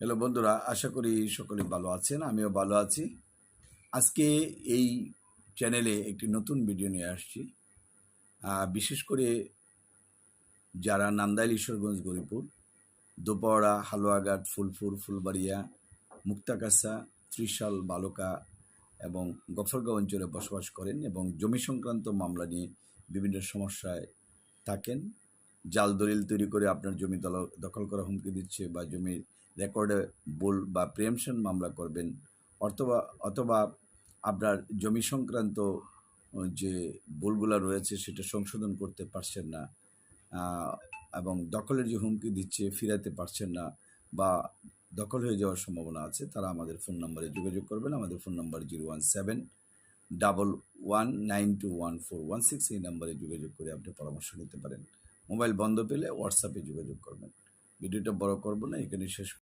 Hello বন্ধুরা, আশা করি সকলে ভালো আছেন। আমিও ভালো আছি। আজকে এই চ্যানেলে একটি নতুন ভিডিও নিয়ে আসছি। বিশেষ করে যারা নান্দাইল, ঈশ্বরগঞ্জ, গরিপুর, দোপাড়া, হালুয়াঘাট, ফুলপুর, ফুলবাড়িয়া, মুক্তাগাছা, ত্রিশাল, বালুকা এবং গফরগাঁও অঞ্চলে বসবাস করেন এবং জমি সংক্রান্ত মামলা নিয়ে বিভিন্ন সমস্যায় থাকেন। জাল দলিল তৈরি করে আপনার জমি দখল করা হুমকি দিচ্ছে বা জমির রেকর্ডে ভুল বা প্রিএম্পশন মামলা করবেন, অথবা অথবা আপনার জমি সংক্রান্ত যে ভুলগুলো রয়েছে সেটা সংশোধন করতে পারছেন না, এবং দখলের যে হুমকি দিচ্ছে ফিরাতে পারছেন না বা দখল হয়ে যাওয়ার সম্ভাবনা আছে, তারা আমাদের ফোন নম্বরে যোগাযোগ করবেন। আমাদের ফোন নম্বর 01711921416। এই নম্বরে যোগাযোগ করে আপনি পরামর্শ নিতে পারেন। মোবাইল বন্ধ পেলে হোয়াটসঅ্যাপে যোগাযোগ করবেন। ভিডিওটা বড় করব না, এখানে শেষ